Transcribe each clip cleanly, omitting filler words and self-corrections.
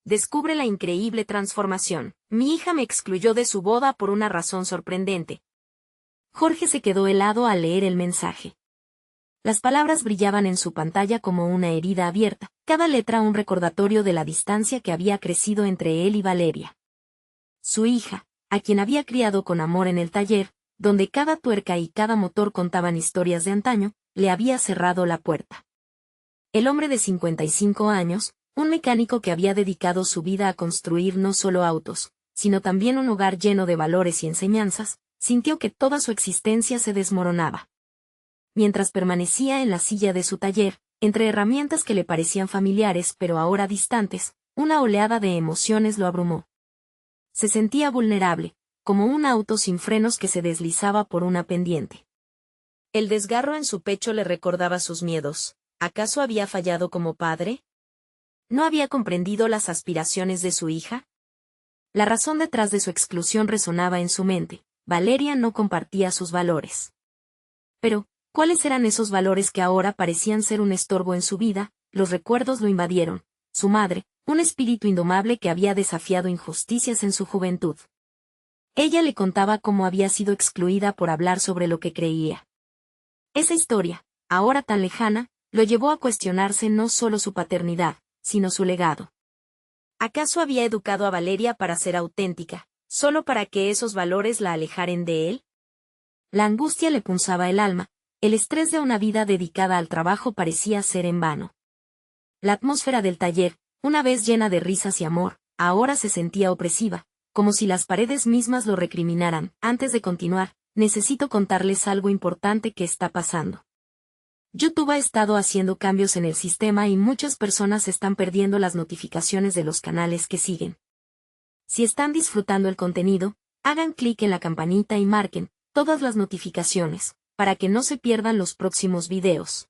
descubre la increíble transformación. Mi hija me excluyó de su boda por una razón sorprendente. Jorge se quedó helado al leer el mensaje. Las palabras brillaban en su pantalla como una herida abierta, cada letra un recordatorio de la distancia que había crecido entre él y Valeria. Su hija, a quien había criado con amor en el taller, donde cada tuerca y cada motor contaban historias de antaño, le había cerrado la puerta. El hombre de 55 años, un mecánico que había dedicado su vida a construir no solo autos, sino también un hogar lleno de valores y enseñanzas, sintió que toda su existencia se desmoronaba. Mientras permanecía en la silla de su taller, entre herramientas que le parecían familiares pero ahora distantes, una oleada de emociones lo abrumó. Se sentía vulnerable, como un auto sin frenos que se deslizaba por una pendiente. El desgarro en su pecho le recordaba sus miedos. ¿Acaso había fallado como padre? ¿No había comprendido las aspiraciones de su hija? La razón detrás de su exclusión resonaba en su mente. Valeria no compartía sus valores. Pero, ¿cuáles eran esos valores que ahora parecían ser un estorbo en su vida? Los recuerdos lo invadieron. Su madre, un espíritu indomable que había desafiado injusticias en su juventud. Ella le contaba cómo había sido excluida por hablar sobre lo que creía. Esa historia, ahora tan lejana, lo llevó a cuestionarse no solo su paternidad, sino su legado. ¿Acaso había educado a Valeria para ser auténtica, solo para que esos valores la alejaran de él? La angustia le punzaba el alma, el estrés de una vida dedicada al trabajo parecía ser en vano. La atmósfera del taller, una vez llena de risas y amor, ahora se sentía opresiva, como si las paredes mismas lo recriminaran. Antes de continuar, necesito contarles algo importante que está pasando. YouTube ha estado haciendo cambios en el sistema y muchas personas están perdiendo las notificaciones de los canales que siguen. Si están disfrutando el contenido, hagan clic en la campanita y marquen todas las notificaciones, para que no se pierdan los próximos videos.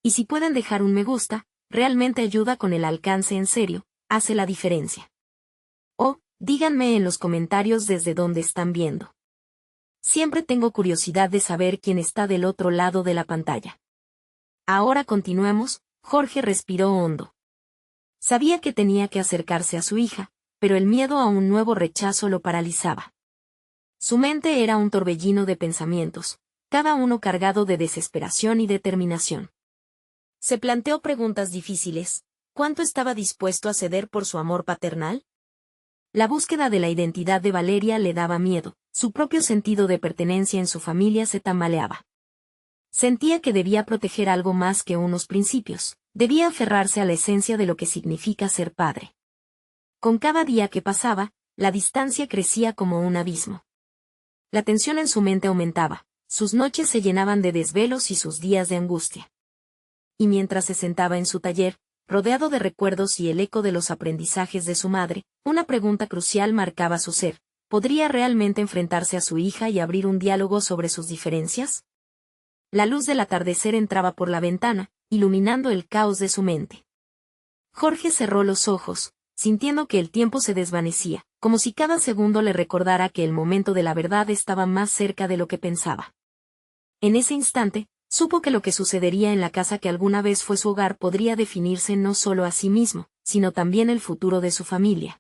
Y si pueden dejar un me gusta, realmente ayuda con el alcance en serio, hace la diferencia. O, díganme en los comentarios desde dónde están viendo. Siempre tengo curiosidad de saber quién está del otro lado de la pantalla. Ahora continuemos. Jorge respiró hondo. Sabía que tenía que acercarse a su hija, pero el miedo a un nuevo rechazo lo paralizaba. Su mente era un torbellino de pensamientos, cada uno cargado de desesperación y determinación. Se planteó preguntas difíciles. ¿Cuánto estaba dispuesto a ceder por su amor paternal? La búsqueda de la identidad de Valeria le daba miedo, su propio sentido de pertenencia en su familia se tambaleaba. Sentía que debía proteger algo más que unos principios, debía aferrarse a la esencia de lo que significa ser padre. Con cada día que pasaba, la distancia crecía como un abismo. La tensión en su mente aumentaba, sus noches se llenaban de desvelos y sus días de angustia. Y mientras se sentaba en su taller, rodeado de recuerdos y el eco de los aprendizajes de su madre, una pregunta crucial marcaba su ser. ¿Podría realmente enfrentarse a su hija y abrir un diálogo sobre sus diferencias? La luz del atardecer entraba por la ventana, iluminando el caos de su mente. Jorge cerró los ojos, sintiendo que el tiempo se desvanecía, como si cada segundo le recordara que el momento de la verdad estaba más cerca de lo que pensaba. En ese instante, supo que lo que sucedería en la casa que alguna vez fue su hogar podría definirse no solo a sí mismo, sino también el futuro de su familia.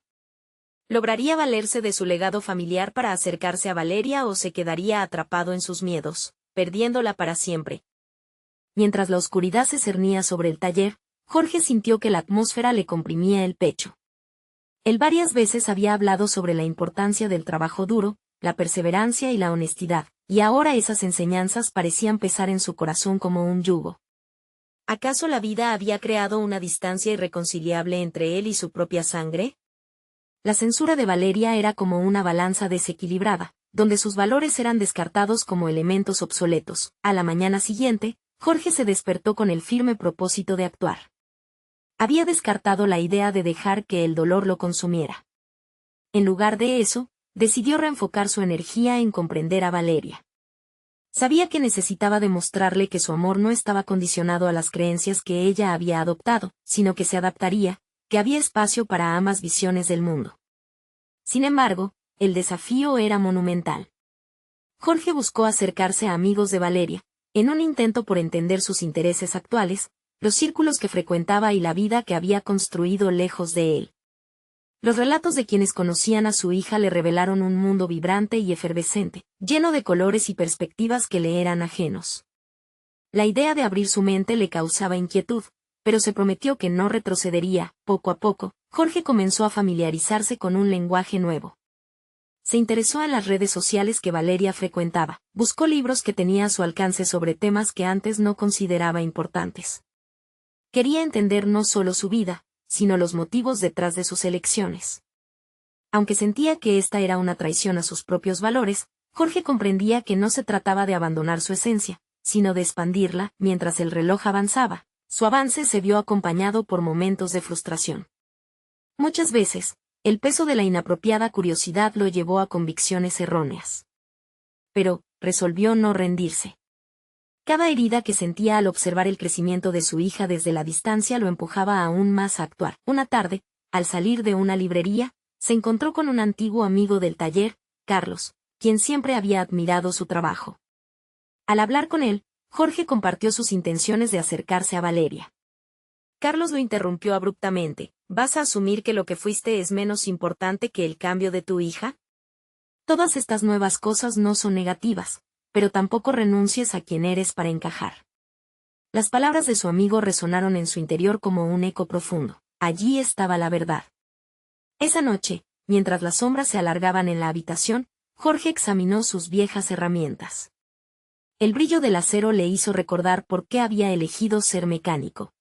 ¿Lograría valerse de su legado familiar para acercarse a Valeria o se quedaría atrapado en sus miedos, perdiéndola para siempre? Mientras la oscuridad se cernía sobre el taller, Jorge sintió que la atmósfera le comprimía el pecho. Él varias veces había hablado sobre la importancia del trabajo duro, la perseverancia y la honestidad, y ahora esas enseñanzas parecían pesar en su corazón como un yugo. ¿Acaso la vida había creado una distancia irreconciliable entre él y su propia sangre? La censura de Valeria era como una balanza desequilibrada, donde sus valores eran descartados como elementos obsoletos. A la mañana siguiente, Jorge se despertó con el firme propósito de actuar. Había descartado la idea de dejar que el dolor lo consumiera. En lugar de eso, decidió reenfocar su energía en comprender a Valeria. Sabía que necesitaba demostrarle que su amor no estaba condicionado a las creencias que ella había adoptado, sino que se adaptaría, que había espacio para ambas visiones del mundo. Sin embargo, el desafío era monumental. Jorge buscó acercarse a amigos de Valeria, en un intento por entender sus intereses actuales, los círculos que frecuentaba y la vida que había construido lejos de él. Los relatos de quienes conocían a su hija le revelaron un mundo vibrante y efervescente, lleno de colores y perspectivas que le eran ajenos. La idea de abrir su mente le causaba inquietud, pero se prometió que no retrocedería. Poco a poco, Jorge comenzó a familiarizarse con un lenguaje nuevo. Se interesó en las redes sociales que Valeria frecuentaba, buscó libros que tenía a su alcance sobre temas que antes no consideraba importantes. Quería entender no solo su vida, sino los motivos detrás de sus elecciones. Aunque sentía que esta era una traición a sus propios valores, Jorge comprendía que no se trataba de abandonar su esencia, sino de expandirla. Mientras el reloj avanzaba, su avance se vio acompañado por momentos de frustración. Muchas veces, el peso de la inapropiada curiosidad lo llevó a convicciones erróneas. Pero, resolvió no rendirse. Cada herida que sentía al observar el crecimiento de su hija desde la distancia lo empujaba aún más a actuar. Una tarde, al salir de una librería, se encontró con un antiguo amigo del taller, Carlos, quien siempre había admirado su trabajo. Al hablar con él, Jorge compartió sus intenciones de acercarse a Valeria. Carlos lo interrumpió abruptamente. ¿Vas a asumir que lo que fuiste es menos importante que el cambio de tu hija? Todas estas nuevas cosas no son negativas, pero tampoco renuncies a quien eres para encajar. Las palabras de su amigo resonaron en su interior como un eco profundo. Allí estaba la verdad. Esa noche, mientras las sombras se alargaban en la habitación, Jorge examinó sus viejas herramientas. El brillo del acero le hizo recordar por qué había elegido ser mecánico.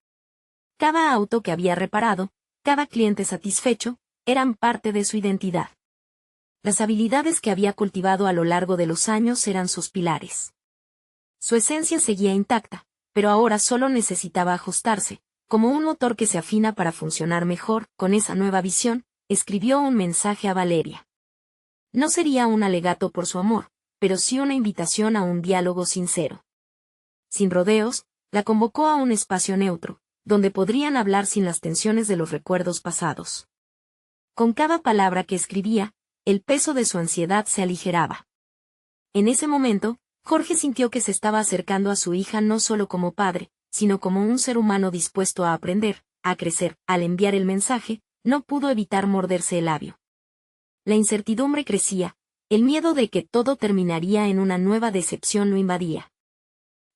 Cada auto que había reparado, cada cliente satisfecho, eran parte de su identidad. Las habilidades que había cultivado a lo largo de los años eran sus pilares. Su esencia seguía intacta, pero ahora solo necesitaba ajustarse, como un motor que se afina para funcionar mejor. Con esa nueva visión, escribió un mensaje a Valeria. No sería un alegato por su amor, pero sí una invitación a un diálogo sincero. Sin rodeos, la convocó a un espacio neutro, donde podrían hablar sin las tensiones de los recuerdos pasados. Con cada palabra que escribía, el peso de su ansiedad se aligeraba. En ese momento, Jorge sintió que se estaba acercando a su hija no solo como padre, sino como un ser humano dispuesto a aprender, a crecer. Al enviar el mensaje, no pudo evitar morderse el labio. La incertidumbre crecía, el miedo de que todo terminaría en una nueva decepción lo invadía.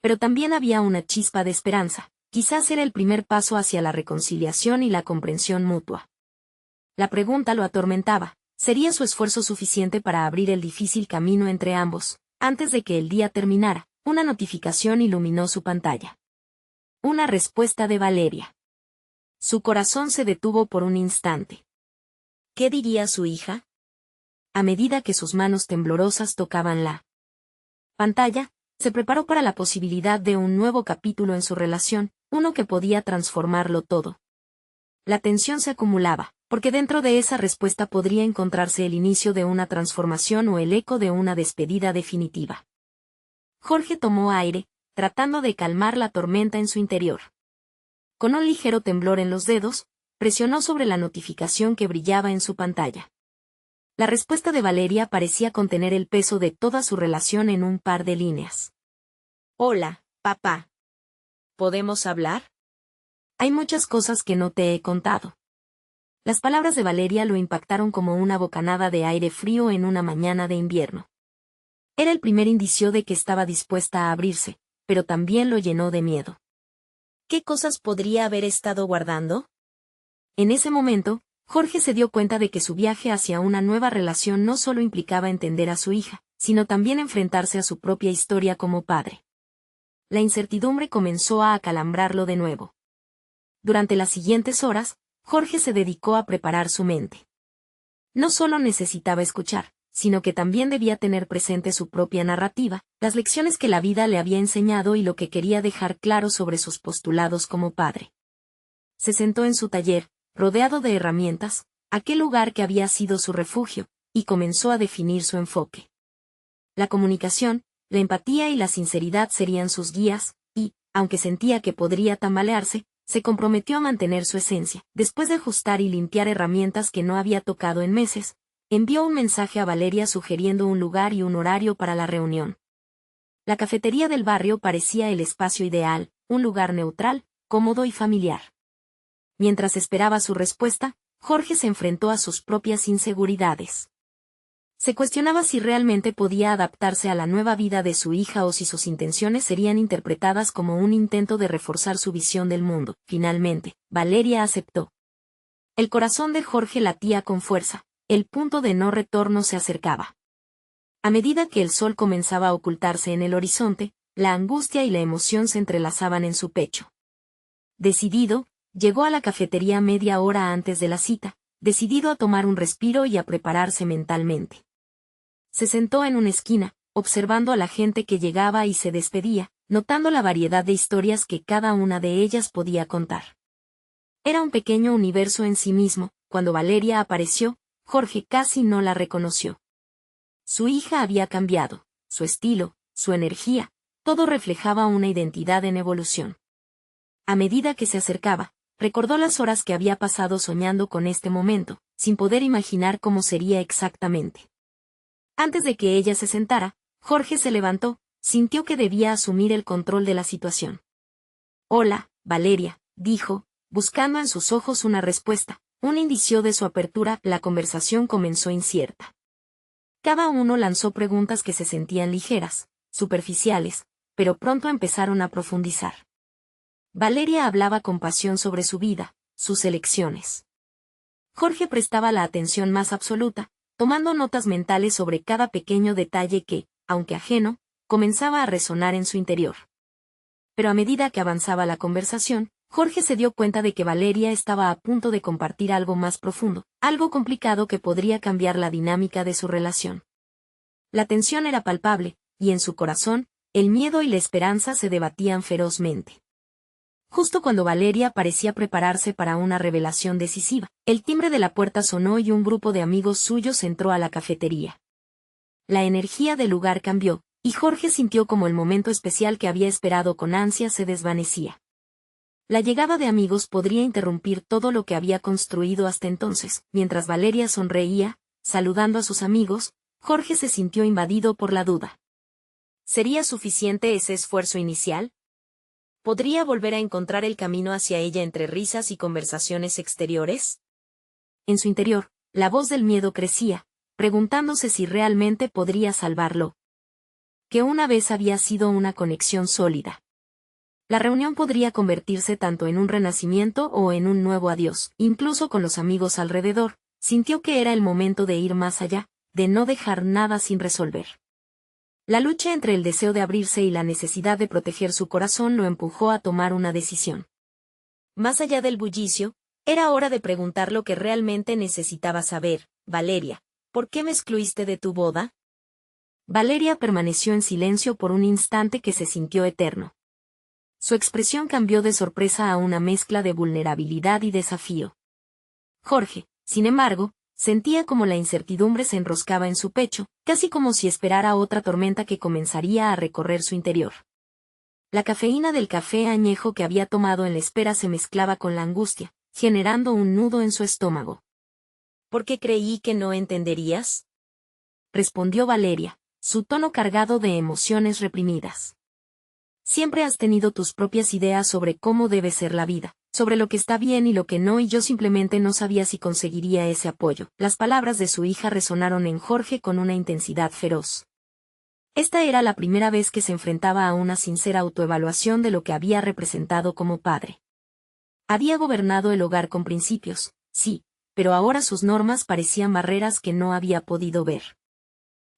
Pero también había una chispa de esperanza. Quizás era el primer paso hacia la reconciliación y la comprensión mutua. La pregunta lo atormentaba. ¿Sería su esfuerzo suficiente para abrir el difícil camino entre ambos? Antes de que el día terminara, una notificación iluminó su pantalla. Una respuesta de Valeria. Su corazón se detuvo por un instante. ¿Qué diría su hija? A medida que sus manos temblorosas tocaban la pantalla, se preparó para la posibilidad de un nuevo capítulo en su relación, uno que podía transformarlo todo. La tensión se acumulaba, porque dentro de esa respuesta podría encontrarse el inicio de una transformación o el eco de una despedida definitiva. Jorge tomó aire, tratando de calmar la tormenta en su interior. Con un ligero temblor en los dedos, presionó sobre la notificación que brillaba en su pantalla. La respuesta de Valeria parecía contener el peso de toda su relación en un par de líneas. Hola, papá. ¿Podemos hablar? Hay muchas cosas que no te he contado. Las palabras de Valeria lo impactaron como una bocanada de aire frío en una mañana de invierno. Era el primer indicio de que estaba dispuesta a abrirse, pero también lo llenó de miedo. ¿Qué cosas podría haber estado guardando? En ese momento, Jorge se dio cuenta de que su viaje hacia una nueva relación no solo implicaba entender a su hija, sino también enfrentarse a su propia historia como padre. La incertidumbre comenzó a acalambrarlo de nuevo. Durante las siguientes horas, Jorge se dedicó a preparar su mente. No solo necesitaba escuchar, sino que también debía tener presente su propia narrativa, las lecciones que la vida le había enseñado y lo que quería dejar claro sobre sus postulados como padre. Se sentó en su taller, rodeado de herramientas, aquel lugar que había sido su refugio, y comenzó a definir su enfoque. La comunicación, la empatía y la sinceridad serían sus guías, y, aunque sentía que podría tambalearse, se comprometió a mantener su esencia. Después de ajustar y limpiar herramientas que no había tocado en meses, envió un mensaje a Valeria sugiriendo un lugar y un horario para la reunión. La cafetería del barrio parecía el espacio ideal, un lugar neutral, cómodo y familiar. Mientras esperaba su respuesta, Jorge se enfrentó a sus propias inseguridades. Se cuestionaba si realmente podía adaptarse a la nueva vida de su hija o si sus intenciones serían interpretadas como un intento de reforzar su visión del mundo. Finalmente, Valeria aceptó. El corazón de Jorge latía con fuerza, el punto de no retorno se acercaba. A medida que el sol comenzaba a ocultarse en el horizonte, la angustia y la emoción se entrelazaban en su pecho. Decidido, llegó a la cafetería media hora antes de la cita, decidido a tomar un respiro y a prepararse mentalmente. Se sentó en una esquina, observando a la gente que llegaba y se despedía, notando la variedad de historias que cada una de ellas podía contar. Era un pequeño universo en sí mismo. Cuando Valeria apareció, Jorge casi no la reconoció. Su hija había cambiado, su estilo, su energía, todo reflejaba una identidad en evolución. A medida que se acercaba, recordó las horas que había pasado soñando con este momento, sin poder imaginar cómo sería exactamente. Antes de que ella se sentara, Jorge se levantó, sintió que debía asumir el control de la situación. «Hola, Valeria», dijo, buscando en sus ojos una respuesta, un indicio de su apertura. La conversación comenzó incierta. Cada uno lanzó preguntas que se sentían ligeras, superficiales, pero pronto empezaron a profundizar. Valeria hablaba con pasión sobre su vida, sus elecciones. Jorge prestaba la atención más absoluta, tomando notas mentales sobre cada pequeño detalle que, aunque ajeno, comenzaba a resonar en su interior. Pero a medida que avanzaba la conversación, Jorge se dio cuenta de que Valeria estaba a punto de compartir algo más profundo, algo complicado que podría cambiar la dinámica de su relación. La tensión era palpable, y en su corazón, el miedo y la esperanza se debatían ferozmente. Justo cuando Valeria parecía prepararse para una revelación decisiva, el timbre de la puerta sonó y un grupo de amigos suyos entró a la cafetería. La energía del lugar cambió, y Jorge sintió como el momento especial que había esperado con ansia se desvanecía. La llegada de amigos podría interrumpir todo lo que había construido hasta entonces. Mientras Valeria sonreía, saludando a sus amigos, Jorge se sintió invadido por la duda. ¿Sería suficiente ese esfuerzo inicial? ¿Podría volver a encontrar el camino hacia ella entre risas y conversaciones exteriores? En su interior, la voz del miedo crecía, preguntándose si realmente podría salvarlo. Que una vez había sido una conexión sólida. La reunión podría convertirse tanto en un renacimiento o en un nuevo adiós. Incluso con los amigos alrededor, sintió que era el momento de ir más allá, de no dejar nada sin resolver. La lucha entre el deseo de abrirse y la necesidad de proteger su corazón lo empujó a tomar una decisión. Más allá del bullicio, era hora de preguntar lo que realmente necesitaba saber. Valeria, ¿por qué me excluiste de tu boda? Valeria permaneció en silencio por un instante que se sintió eterno. Su expresión cambió de sorpresa a una mezcla de vulnerabilidad y desafío. Jorge, sin embargo, sentía como la incertidumbre se enroscaba en su pecho, casi como si esperara otra tormenta que comenzaría a recorrer su interior. La cafeína del café añejo que había tomado en la espera se mezclaba con la angustia, generando un nudo en su estómago. ¿Por qué creí que no entenderías? Respondió Valeria, su tono cargado de emociones reprimidas. Siempre has tenido tus propias ideas sobre cómo debe ser la vida, sobre lo que está bien y lo que no, y yo simplemente no sabía si conseguiría ese apoyo. Las palabras de su hija resonaron en Jorge con una intensidad feroz. Esta era la primera vez que se enfrentaba a una sincera autoevaluación de lo que había representado como padre. Había gobernado el hogar con principios, sí, pero ahora sus normas parecían barreras que no había podido ver.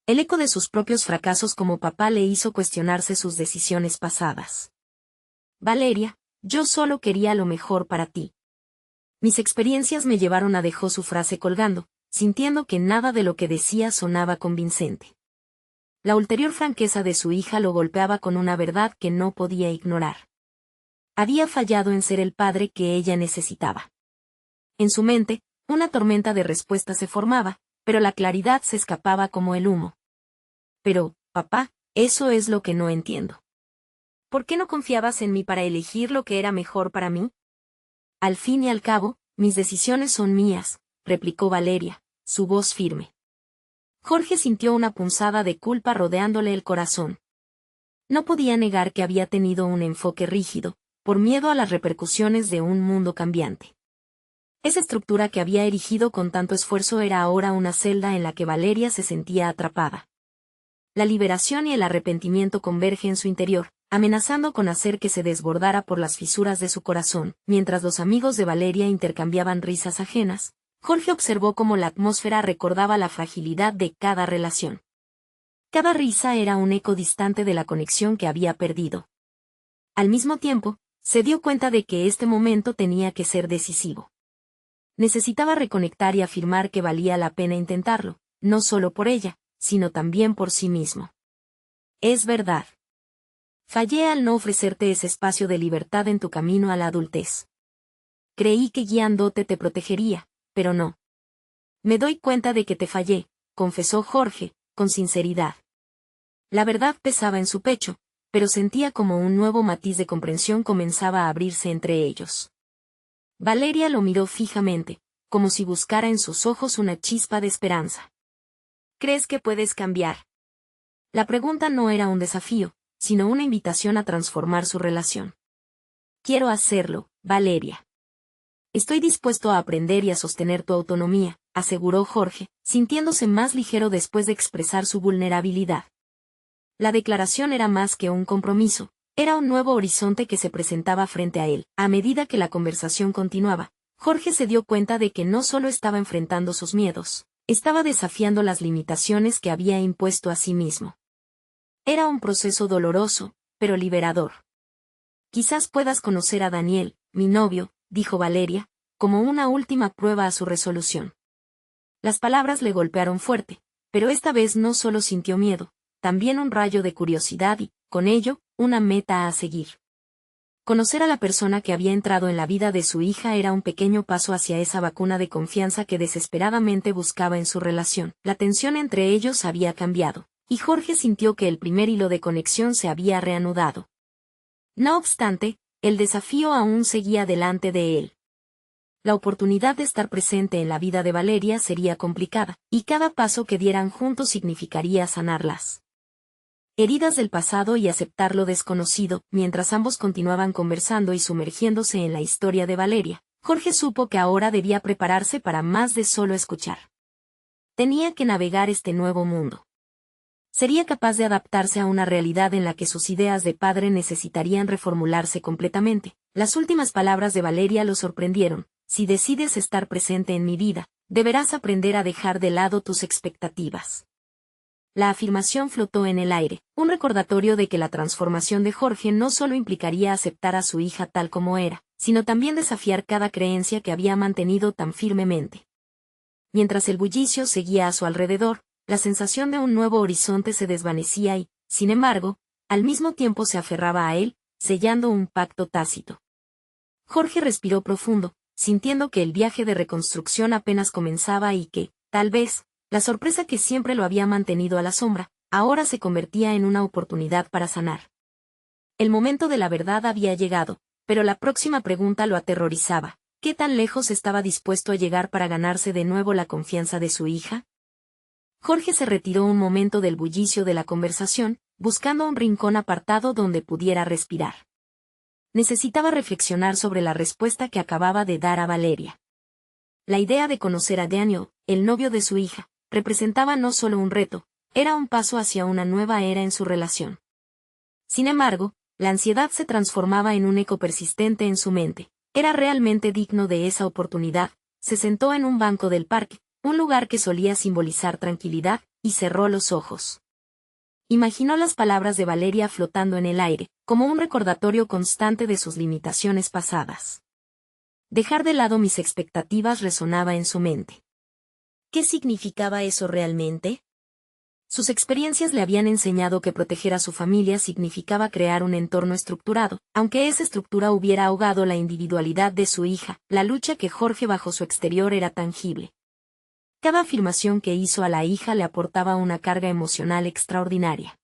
El eco de sus propios fracasos como papá le hizo cuestionarse sus decisiones pasadas. Valeria, yo solo quería lo mejor para ti. Mis experiencias me llevaron a... Dejó su frase colgando, sintiendo que nada de lo que decía sonaba convincente. La ulterior franqueza de su hija lo golpeaba con una verdad que no podía ignorar. Había fallado en ser el padre que ella necesitaba. En su mente, una tormenta de respuestas se formaba, pero la claridad se escapaba como el humo. Pero, papá, eso es lo que no entiendo. ¿Por qué no confiabas en mí para elegir lo que era mejor para mí? Al fin y al cabo, mis decisiones son mías, replicó Valeria, su voz firme. Jorge sintió una punzada de culpa rodeándole el corazón. No podía negar que había tenido un enfoque rígido, por miedo a las repercusiones de un mundo cambiante. Esa estructura que había erigido con tanto esfuerzo era ahora una celda en la que Valeria se sentía atrapada. La liberación y el arrepentimiento convergen en su interior, amenazando con hacer que se desbordara por las fisuras de su corazón. Mientras los amigos de Valeria intercambiaban risas ajenas, Jorge observó cómo la atmósfera recordaba la fragilidad de cada relación. Cada risa era un eco distante de la conexión que había perdido. Al mismo tiempo, se dio cuenta de que este momento tenía que ser decisivo. Necesitaba reconectar y afirmar que valía la pena intentarlo, no solo por ella, sino también por sí mismo. Es verdad. Fallé al no ofrecerte ese espacio de libertad en tu camino a la adultez. Creí que guiándote te protegería, pero no. Me doy cuenta de que te fallé, confesó Jorge, con sinceridad. La verdad pesaba en su pecho, pero sentía como un nuevo matiz de comprensión comenzaba a abrirse entre ellos. Valeria lo miró fijamente, como si buscara en sus ojos una chispa de esperanza. ¿Crees que puedes cambiar? La pregunta no era un desafío, sino una invitación a transformar su relación. Quiero hacerlo, Valeria. Estoy dispuesto a aprender y a sostener tu autonomía, aseguró Jorge, sintiéndose más ligero después de expresar su vulnerabilidad. La declaración era más que un compromiso, era un nuevo horizonte que se presentaba frente a él. A medida que la conversación continuaba, Jorge se dio cuenta de que no solo estaba enfrentando sus miedos, estaba desafiando las limitaciones que había impuesto a sí mismo. Era un proceso doloroso, pero liberador. Quizás puedas conocer a Daniel, mi novio, dijo Valeria, como una última prueba a su resolución. Las palabras le golpearon fuerte, pero esta vez no solo sintió miedo, también un rayo de curiosidad y, con ello, una meta a seguir. Conocer a la persona que había entrado en la vida de su hija era un pequeño paso hacia esa vacuna de confianza que desesperadamente buscaba en su relación. La tensión entre ellos había cambiado, y Jorge sintió que el primer hilo de conexión se había reanudado. No obstante, el desafío aún seguía delante de él. La oportunidad de estar presente en la vida de Valeria sería complicada, y cada paso que dieran juntos significaría sanarlas heridas del pasado y aceptar lo desconocido. Mientras ambos continuaban conversando y sumergiéndose en la historia de Valeria, Jorge supo que ahora debía prepararse para más de solo escuchar. Tenía que navegar este nuevo mundo. Sería capaz de adaptarse a una realidad en la que sus ideas de padre necesitarían reformularse completamente. Las últimas palabras de Valeria lo sorprendieron. Si decides estar presente en mi vida, deberás aprender a dejar de lado tus expectativas. La afirmación flotó en el aire, un recordatorio de que la transformación de Jorge no solo implicaría aceptar a su hija tal como era, sino también desafiar cada creencia que había mantenido tan firmemente. Mientras el bullicio seguía a su alrededor, la sensación de un nuevo horizonte se desvanecía y, sin embargo, al mismo tiempo se aferraba a él, sellando un pacto tácito. Jorge respiró profundo, sintiendo que el viaje de reconstrucción apenas comenzaba y que, tal vez, la sorpresa que siempre lo había mantenido a la sombra, ahora se convertía en una oportunidad para sanar. El momento de la verdad había llegado, pero la próxima pregunta lo aterrorizaba. ¿Qué tan lejos estaba dispuesto a llegar para ganarse de nuevo la confianza de su hija? Jorge se retiró un momento del bullicio de la conversación, buscando un rincón apartado donde pudiera respirar. Necesitaba reflexionar sobre la respuesta que acababa de dar a Valeria. La idea de conocer a Daniel, el novio de su hija, representaba no solo un reto, era un paso hacia una nueva era en su relación. Sin embargo, la ansiedad se transformaba en un eco persistente en su mente. Era realmente digno de esa oportunidad. Se sentó en un banco del parque, un lugar que solía simbolizar tranquilidad, y cerró los ojos. Imaginó las palabras de Valeria flotando en el aire, como un recordatorio constante de sus limitaciones pasadas. Dejar de lado mis expectativas resonaba en su mente. ¿Qué significaba eso realmente? Sus experiencias le habían enseñado que proteger a su familia significaba crear un entorno estructurado, aunque esa estructura hubiera ahogado la individualidad de su hija. La lucha que Jorge bajo su exterior era tangible. Cada afirmación que hizo a la hija le aportaba una carga emocional extraordinaria.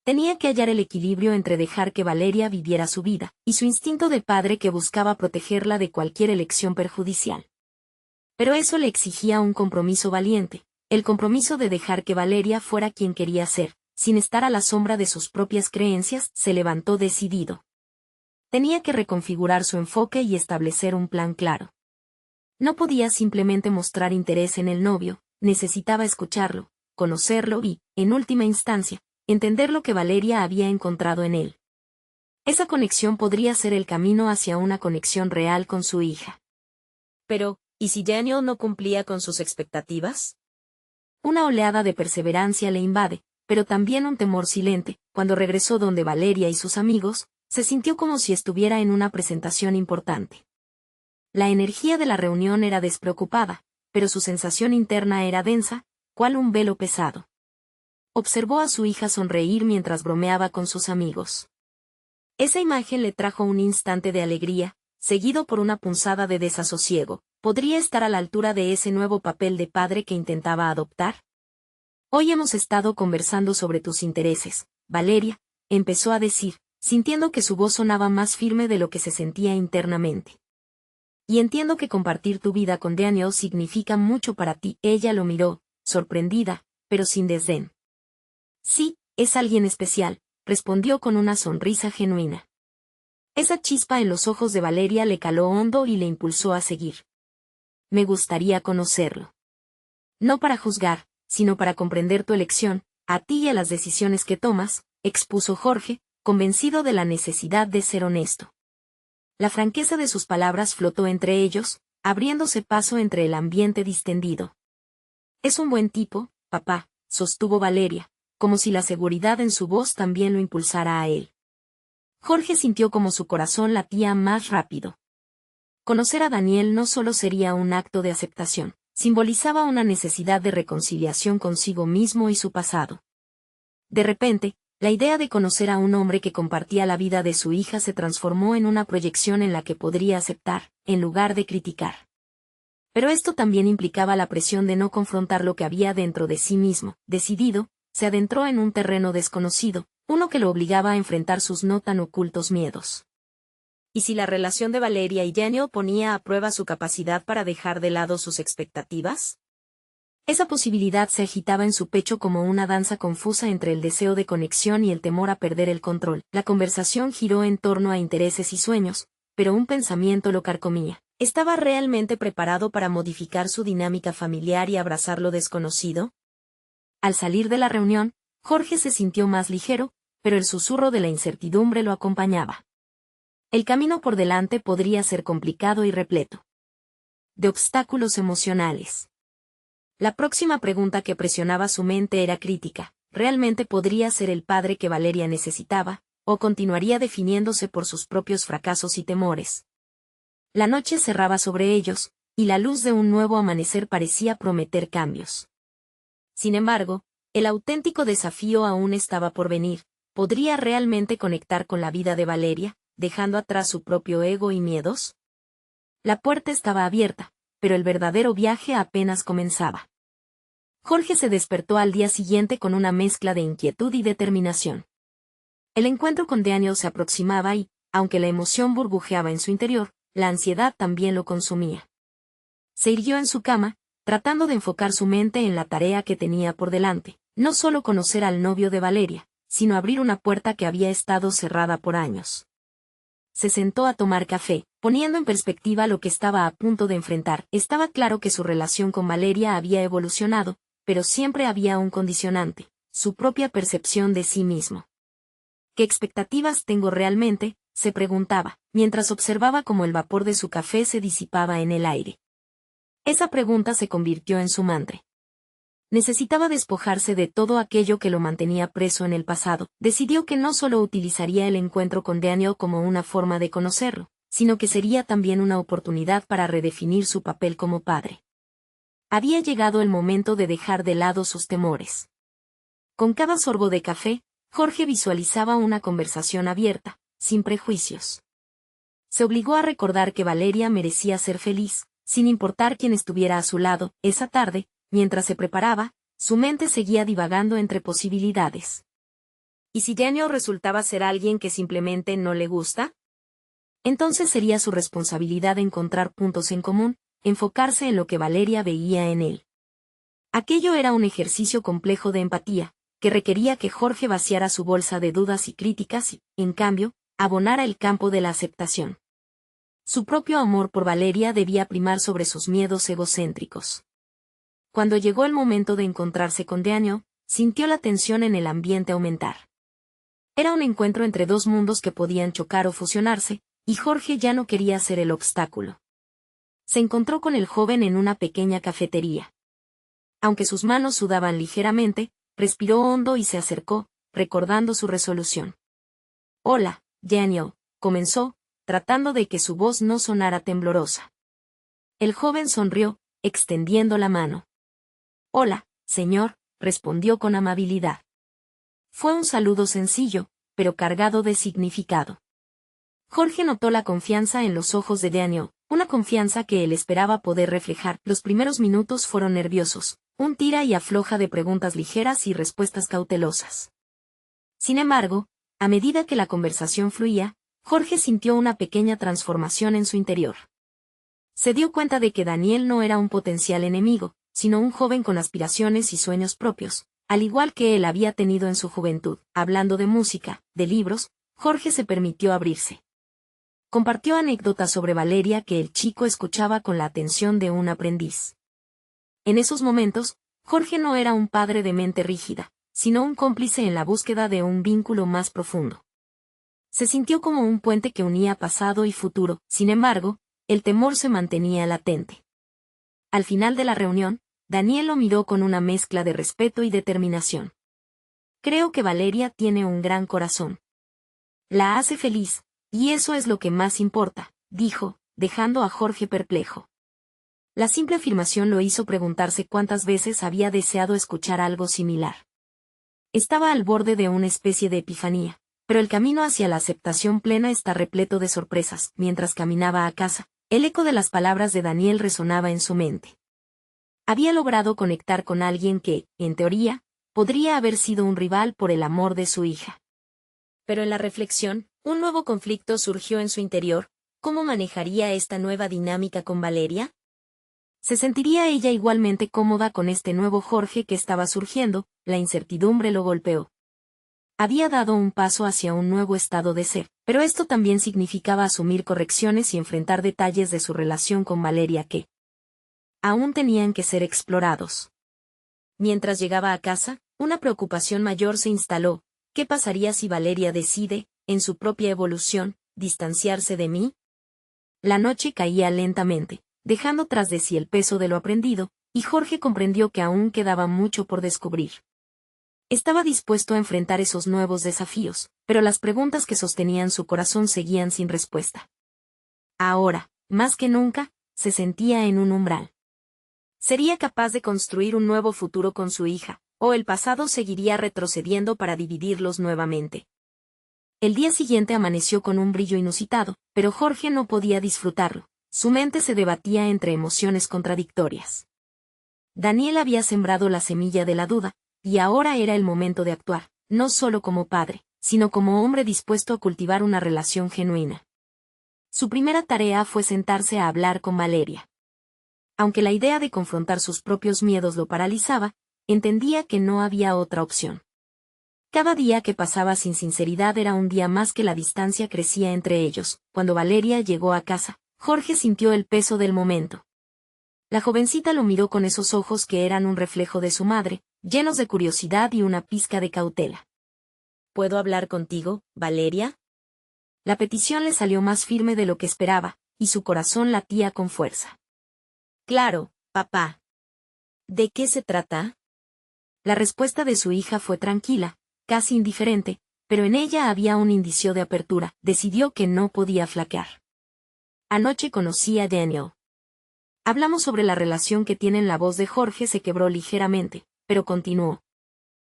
Tenía que hallar el equilibrio entre dejar que Valeria viviera su vida, y su instinto de padre que buscaba protegerla de cualquier elección perjudicial. Pero eso le exigía un compromiso valiente, el compromiso de dejar que Valeria fuera quien quería ser, sin estar a la sombra de sus propias creencias. Se levantó decidido. Tenía que reconfigurar su enfoque y establecer un plan claro. No podía simplemente mostrar interés en el novio, necesitaba escucharlo, conocerlo y, en última instancia, entender lo que Valeria había encontrado en él. Esa conexión podría ser el camino hacia una conexión real con su hija. Pero, ¿y si Daniel no cumplía con sus expectativas? Una oleada de perseverancia le invade, pero también un temor silente. Cuando regresó donde Valeria y sus amigos, se sintió como si estuviera en una presentación importante. La energía de la reunión era despreocupada, pero su sensación interna era densa, cual un velo pesado. Observó a su hija sonreír mientras bromeaba con sus amigos. Esa imagen le trajo un instante de alegría, seguido por una punzada de desasosiego. ¿Podría estar a la altura de ese nuevo papel de padre que intentaba adoptar? Hoy hemos estado conversando sobre tus intereses, Valeria, empezó a decir, sintiendo que su voz sonaba más firme de lo que se sentía internamente. Y entiendo que compartir tu vida con Daniel significa mucho para ti. Ella lo miró, sorprendida, pero sin desdén. Sí, es alguien especial, respondió con una sonrisa genuina. Esa chispa en los ojos de Valeria le caló hondo y le impulsó a seguir. Me gustaría conocerlo. No para juzgar, sino para comprender tu elección, a ti y a las decisiones que tomas, expuso Jorge, convencido de la necesidad de ser honesto. La franqueza de sus palabras flotó entre ellos, abriéndose paso entre el ambiente distendido. Es un buen tipo, papá, sostuvo Valeria, como si la seguridad en su voz también lo impulsara a él. Jorge sintió como su corazón latía más rápido. Conocer a Daniel no solo sería un acto de aceptación, simbolizaba una necesidad de reconciliación consigo mismo y su pasado. De repente, la idea de conocer a un hombre que compartía la vida de su hija se transformó en una proyección en la que podría aceptar, en lugar de criticar. Pero esto también implicaba la presión de no confrontar lo que había dentro de sí mismo. Decidido, se adentró en un terreno desconocido, uno que lo obligaba a enfrentar sus no tan ocultos miedos. ¿Y si la relación de Valeria y Daniel ponía a prueba su capacidad para dejar de lado sus expectativas? Esa posibilidad se agitaba en su pecho como una danza confusa entre el deseo de conexión y el temor a perder el control. La conversación giró en torno a intereses y sueños, pero un pensamiento lo carcomía. ¿Estaba realmente preparado para modificar su dinámica familiar y abrazar lo desconocido? Al salir de la reunión, Jorge se sintió más ligero, pero el susurro de la incertidumbre lo acompañaba. El camino por delante podría ser complicado y repleto de obstáculos emocionales. La próxima pregunta que presionaba su mente era crítica. ¿Realmente podría ser el padre que Valeria necesitaba, o continuaría definiéndose por sus propios fracasos y temores? La noche cerraba sobre ellos, y la luz de un nuevo amanecer parecía prometer cambios. Sin embargo, el auténtico desafío aún estaba por venir. ¿Podría realmente conectar con la vida de Valeria, dejando atrás su propio ego y miedos? La puerta estaba abierta, pero el verdadero viaje apenas comenzaba. Jorge se despertó al día siguiente con una mezcla de inquietud y determinación. El encuentro con Daniel se aproximaba y, aunque la emoción burbujeaba en su interior, la ansiedad también lo consumía. Se irguió en su cama, tratando de enfocar su mente en la tarea que tenía por delante, no solo conocer al novio de Valeria, sino abrir una puerta que había estado cerrada por años. Se sentó a tomar café, poniendo en perspectiva lo que estaba a punto de enfrentar. Estaba claro que su relación con Valeria había evolucionado, pero siempre había un condicionante, su propia percepción de sí mismo. ¿Qué expectativas tengo realmente?, se preguntaba, mientras observaba cómo el vapor de su café se disipaba en el aire. Esa pregunta se convirtió en su mantra. Necesitaba despojarse de todo aquello que lo mantenía preso en el pasado. Decidió que no solo utilizaría el encuentro con Daniel como una forma de conocerlo, sino que sería también una oportunidad para redefinir su papel como padre. Había llegado el momento de dejar de lado sus temores. Con cada sorbo de café, Jorge visualizaba una conversación abierta, sin prejuicios. Se obligó a recordar que Valeria merecía ser feliz, sin importar quién estuviera a su lado. Esa tarde, mientras se preparaba, su mente seguía divagando entre posibilidades. ¿Y si Daniel resultaba ser alguien que simplemente no le gusta? Entonces sería su responsabilidad encontrar puntos en común, enfocarse en lo que Valeria veía en él. Aquello era un ejercicio complejo de empatía, que requería que Jorge vaciara su bolsa de dudas y críticas y, en cambio, abonara el campo de la aceptación. Su propio amor por Valeria debía primar sobre sus miedos egocéntricos. Cuando llegó el momento de encontrarse con Daniel, sintió la tensión en el ambiente aumentar. Era un encuentro entre dos mundos que podían chocar o fusionarse, y Jorge ya no quería ser el obstáculo. Se encontró con el joven en una pequeña cafetería. Aunque sus manos sudaban ligeramente, respiró hondo y se acercó, recordando su resolución. «Hola, Daniel», comenzó, tratando de que su voz no sonara temblorosa. El joven sonrió, extendiendo la mano. «Hola, señor», respondió con amabilidad. Fue un saludo sencillo, pero cargado de significado. Jorge notó la confianza en los ojos de Daniel, una confianza que él esperaba poder reflejar. Los primeros minutos fueron nerviosos, un tira y afloja de preguntas ligeras y respuestas cautelosas. Sin embargo, a medida que la conversación fluía, Jorge sintió una pequeña transformación en su interior. Se dio cuenta de que Daniel no era un potencial enemigo, sino un joven con aspiraciones y sueños propios, al igual que él había tenido en su juventud. Hablando de música, de libros, Jorge se permitió abrirse. Compartió anécdotas sobre Valeria que el chico escuchaba con la atención de un aprendiz. En esos momentos, Jorge no era un padre de mente rígida, sino un cómplice en la búsqueda de un vínculo más profundo. Se sintió como un puente que unía pasado y futuro. Sin embargo, el temor se mantenía latente. Al final de la reunión, Daniel lo miró con una mezcla de respeto y determinación. «Creo que Valeria tiene un gran corazón. La hace feliz, y eso es lo que más importa», dijo, dejando a Jorge perplejo. La simple afirmación lo hizo preguntarse cuántas veces había deseado escuchar algo similar. Estaba al borde de una especie de epifanía, pero el camino hacia la aceptación plena está repleto de sorpresas. Mientras caminaba a casa, el eco de las palabras de Daniel resonaba en su mente. Había logrado conectar con alguien que, en teoría, podría haber sido un rival por el amor de su hija. Pero en la reflexión, un nuevo conflicto surgió en su interior. ¿Cómo manejaría esta nueva dinámica con Valeria? ¿Se sentiría ella igualmente cómoda con este nuevo Jorge que estaba surgiendo? La incertidumbre lo golpeó. Había dado un paso hacia un nuevo estado de ser, pero esto también significaba asumir correcciones y enfrentar detalles de su relación con Valeria que aún tenían que ser explorados. Mientras llegaba a casa, una preocupación mayor se instaló. ¿Qué pasaría si Valeria decide, en su propia evolución, distanciarse de mí? La noche caía lentamente, dejando tras de sí el peso de lo aprendido, y Jorge comprendió que aún quedaba mucho por descubrir. Estaba dispuesto a enfrentar esos nuevos desafíos, pero las preguntas que sostenían su corazón seguían sin respuesta. Ahora, más que nunca, se sentía en un umbral. ¿Sería capaz de construir un nuevo futuro con su hija, o el pasado seguiría retrocediendo para dividirlos nuevamente? El día siguiente amaneció con un brillo inusitado, pero Jorge no podía disfrutarlo. Su mente se debatía entre emociones contradictorias. Daniel había sembrado la semilla de la duda, y ahora era el momento de actuar, no solo como padre, sino como hombre dispuesto a cultivar una relación genuina. Su primera tarea fue sentarse a hablar con Valeria. Aunque la idea de confrontar sus propios miedos lo paralizaba, entendía que no había otra opción. Cada día que pasaba sin sinceridad era un día más que la distancia crecía entre ellos. Cuando Valeria llegó a casa, Jorge sintió el peso del momento. La jovencita lo miró con esos ojos que eran un reflejo de su madre, llenos de curiosidad y una pizca de cautela. ¿Puedo hablar contigo, Valeria? La petición le salió más firme de lo que esperaba, y su corazón latía con fuerza. Claro, papá. ¿De qué se trata? La respuesta de su hija fue tranquila, casi indiferente, pero en ella había un indicio de apertura. Decidió que no podía flaquear. Anoche conocí a Daniel. Hablamos sobre la relación que tienen. La voz de Jorge se quebró ligeramente, pero continuó.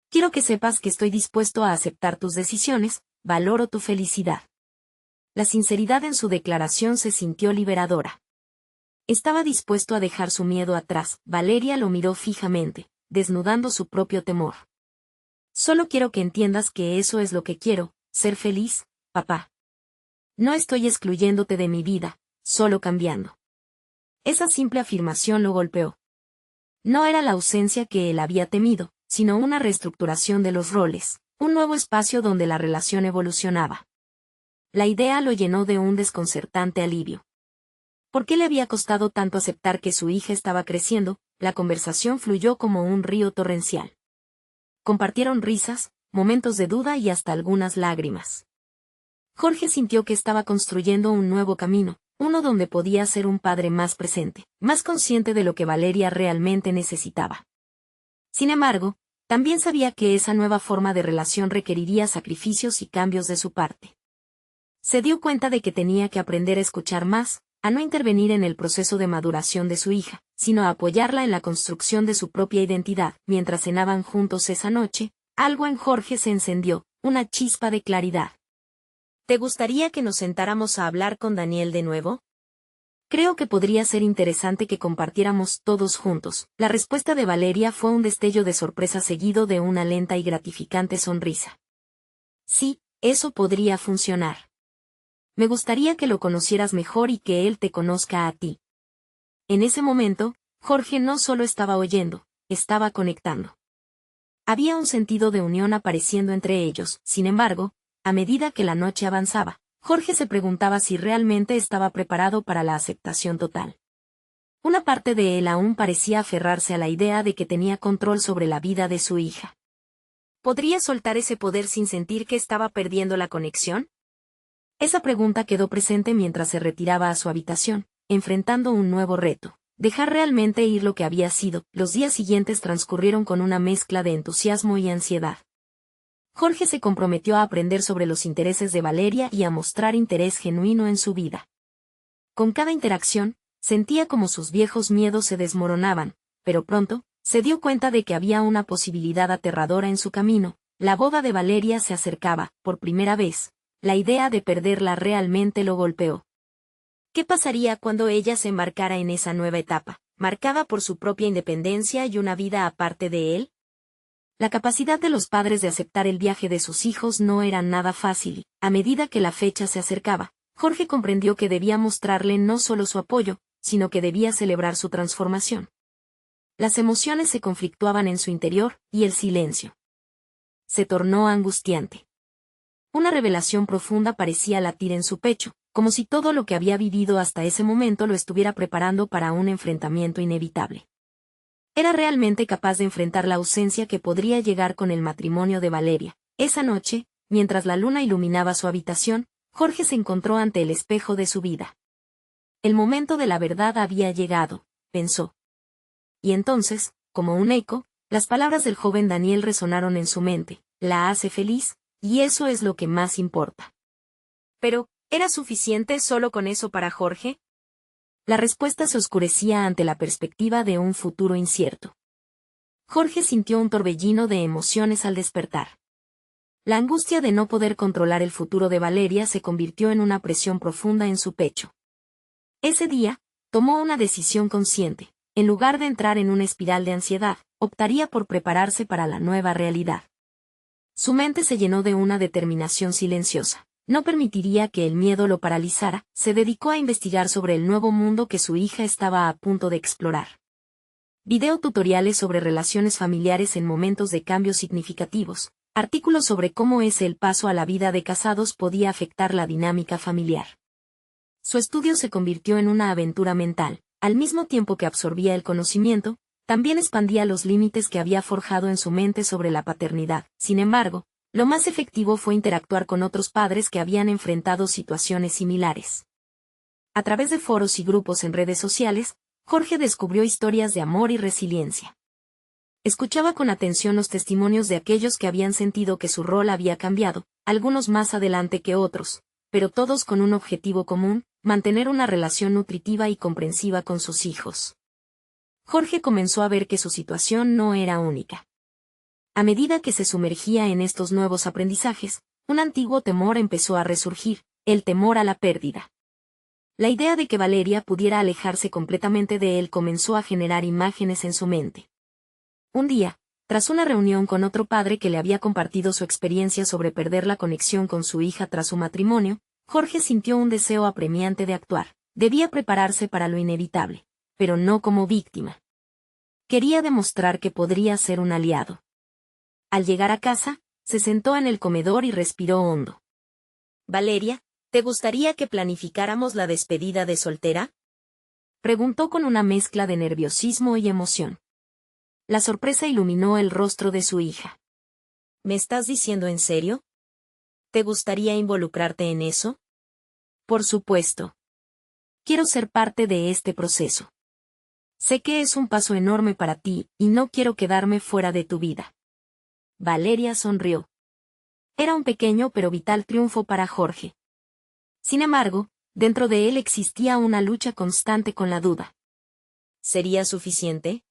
Quiero que sepas que estoy dispuesto a aceptar tus decisiones, valoro tu felicidad. La sinceridad en su declaración se sintió liberadora. Estaba dispuesto a dejar su miedo atrás. Valeria lo miró fijamente, desnudando su propio temor. Solo quiero que entiendas que eso es lo que quiero, ser feliz, papá. No estoy excluyéndote de mi vida, solo cambiando. Esa simple afirmación lo golpeó. No era la ausencia que él había temido, sino una reestructuración de los roles, un nuevo espacio donde la relación evolucionaba. La idea lo llenó de un desconcertante alivio. ¿Por qué le había costado tanto aceptar que su hija estaba creciendo? La conversación fluyó como un río torrencial. Compartieron risas, momentos de duda y hasta algunas lágrimas. Jorge sintió que estaba construyendo un nuevo camino, uno donde podía ser un padre más presente, más consciente de lo que Valeria realmente necesitaba. Sin embargo, también sabía que esa nueva forma de relación requeriría sacrificios y cambios de su parte. Se dio cuenta de que tenía que aprender a escuchar más, a no intervenir en el proceso de maduración de su hija, sino a apoyarla en la construcción de su propia identidad. Mientras cenaban juntos esa noche, algo en Jorge se encendió, una chispa de claridad. ¿Te gustaría que nos sentáramos a hablar con Daniel de nuevo? Creo que podría ser interesante que compartiéramos todos juntos. La respuesta de Valeria fue un destello de sorpresa seguido de una lenta y gratificante sonrisa. Sí, eso podría funcionar. Me gustaría que lo conocieras mejor y que él te conozca a ti. En ese momento, Jorge no solo estaba oyendo, estaba conectando. Había un sentido de unión apareciendo entre ellos. Sin embargo, a medida que la noche avanzaba, Jorge se preguntaba si realmente estaba preparado para la aceptación total. Una parte de él aún parecía aferrarse a la idea de que tenía control sobre la vida de su hija. ¿Podría soltar ese poder sin sentir que estaba perdiendo la conexión? Esa pregunta quedó presente mientras se retiraba a su habitación, enfrentando un nuevo reto: dejar realmente ir lo que había sido. Los días siguientes transcurrieron con una mezcla de entusiasmo y ansiedad. Jorge se comprometió a aprender sobre los intereses de Valeria y a mostrar interés genuino en su vida. Con cada interacción, sentía como sus viejos miedos se desmoronaban, pero pronto, se dio cuenta de que había una posibilidad aterradora en su camino. La boda de Valeria se acercaba. Por primera vez, la idea de perderla realmente lo golpeó. ¿Qué pasaría cuando ella se embarcara en esa nueva etapa, marcada por su propia independencia y una vida aparte de él? La capacidad de los padres de aceptar el viaje de sus hijos no era nada fácil. A medida que la fecha se acercaba, Jorge comprendió que debía mostrarle no solo su apoyo, sino que debía celebrar su transformación. Las emociones se conflictuaban en su interior, y el silencio se tornó angustiante. Una revelación profunda parecía latir en su pecho, como si todo lo que había vivido hasta ese momento lo estuviera preparando para un enfrentamiento inevitable. ¿Era realmente capaz de enfrentar la ausencia que podría llegar con el matrimonio de Valeria? Esa noche, mientras la luna iluminaba su habitación, Jorge se encontró ante el espejo de su vida. El momento de la verdad había llegado, pensó. Y entonces, como un eco, las palabras del joven Daniel resonaron en su mente: la hace feliz, y eso es lo que más importa. Pero, ¿era suficiente solo con eso para Jorge? La respuesta se oscurecía ante la perspectiva de un futuro incierto. Jorge sintió un torbellino de emociones al despertar. La angustia de no poder controlar el futuro de Valeria se convirtió en una presión profunda en su pecho. Ese día, tomó una decisión consciente. En lugar de entrar en una espiral de ansiedad, optaría por prepararse para la nueva realidad. Su mente se llenó de una determinación silenciosa. No permitiría que el miedo lo paralizara. Se dedicó a investigar sobre el nuevo mundo que su hija estaba a punto de explorar. Video tutoriales sobre relaciones familiares en momentos de cambios significativos. Artículos sobre cómo el paso a la vida de casados podía afectar la dinámica familiar. Su estudio se convirtió en una aventura mental. Al mismo tiempo que absorbía el conocimiento, también expandía los límites que había forjado en su mente sobre la paternidad. Sin embargo, lo más efectivo fue interactuar con otros padres que habían enfrentado situaciones similares. A través de foros y grupos en redes sociales, Jorge descubrió historias de amor y resiliencia. Escuchaba con atención los testimonios de aquellos que habían sentido que su rol había cambiado, algunos más adelante que otros, pero todos con un objetivo común: mantener una relación nutritiva y comprensiva con sus hijos. Jorge comenzó a ver que su situación no era única. A medida que se sumergía en estos nuevos aprendizajes, un antiguo temor empezó a resurgir: el temor a la pérdida. La idea de que Valeria pudiera alejarse completamente de él comenzó a generar imágenes en su mente. Un día, tras una reunión con otro padre que le había compartido su experiencia sobre perder la conexión con su hija tras su matrimonio, Jorge sintió un deseo apremiante de actuar. Debía prepararse para lo inevitable, pero no como víctima. Quería demostrar que podría ser un aliado. Al llegar a casa, se sentó en el comedor y respiró hondo. Valeria, ¿te gustaría que planificáramos la despedida de soltera? Preguntó con una mezcla de nerviosismo y emoción. La sorpresa iluminó el rostro de su hija. ¿Me estás diciendo en serio? ¿Te gustaría involucrarte en eso? Por supuesto. Quiero ser parte de este proceso. Sé que es un paso enorme para ti, y no quiero quedarme fuera de tu vida. Valeria sonrió. Era un pequeño pero vital triunfo para Jorge. Sin embargo, dentro de él existía una lucha constante con la duda. ¿Sería suficiente?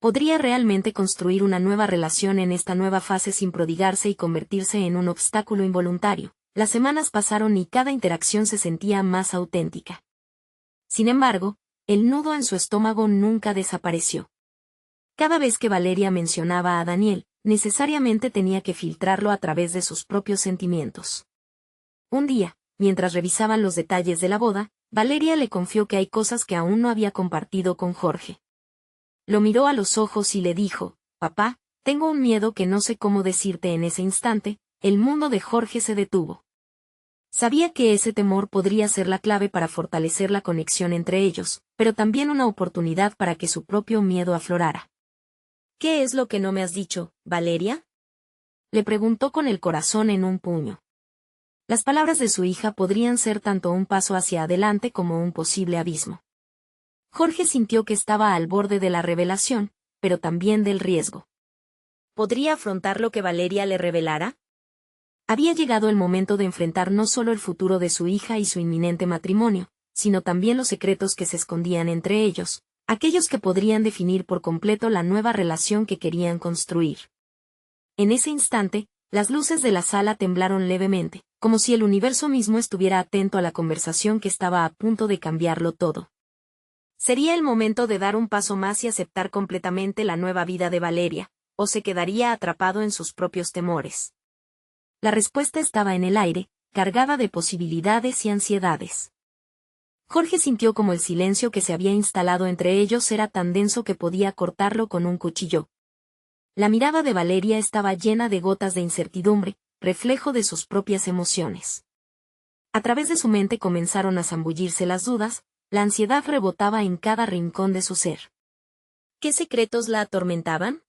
¿Podría realmente construir una nueva relación en esta nueva fase sin prodigarse y convertirse en un obstáculo involuntario? Las semanas pasaron y cada interacción se sentía más auténtica. Sin embargo, el nudo en su estómago nunca desapareció. Cada vez que Valeria mencionaba a Daniel, necesariamente tenía que filtrarlo a través de sus propios sentimientos. Un día, mientras revisaban los detalles de la boda, Valeria le confió que hay cosas que aún no había compartido con Jorge. Lo miró a los ojos y le dijo: «Papá, tengo un miedo que no sé cómo decirte». En ese instante, el mundo de Jorge se detuvo. Sabía que ese temor podría ser la clave para fortalecer la conexión entre ellos, pero también una oportunidad para que su propio miedo aflorara. «¿Qué es lo que no me has dicho, Valeria?», le preguntó con el corazón en un puño. Las palabras de su hija podrían ser tanto un paso hacia adelante como un posible abismo. Jorge sintió que estaba al borde de la revelación, pero también del riesgo. ¿Podría afrontar lo que Valeria le revelara? Había llegado el momento de enfrentar no solo el futuro de su hija y su inminente matrimonio, sino también los secretos que se escondían entre ellos, aquellos que podrían definir por completo la nueva relación que querían construir. En ese instante, las luces de la sala temblaron levemente, como si el universo mismo estuviera atento a la conversación que estaba a punto de cambiarlo todo. ¿Sería el momento de dar un paso más y aceptar completamente la nueva vida de Valeria, o se quedaría atrapado en sus propios temores? La respuesta estaba en el aire, cargada de posibilidades y ansiedades. Jorge sintió como el silencio que se había instalado entre ellos era tan denso que podía cortarlo con un cuchillo. La mirada de Valeria estaba llena de gotas de incertidumbre, reflejo de sus propias emociones. A través de su mente comenzaron a zambullirse las dudas, la ansiedad rebotaba en cada rincón de su ser. ¿Qué secretos la atormentaban?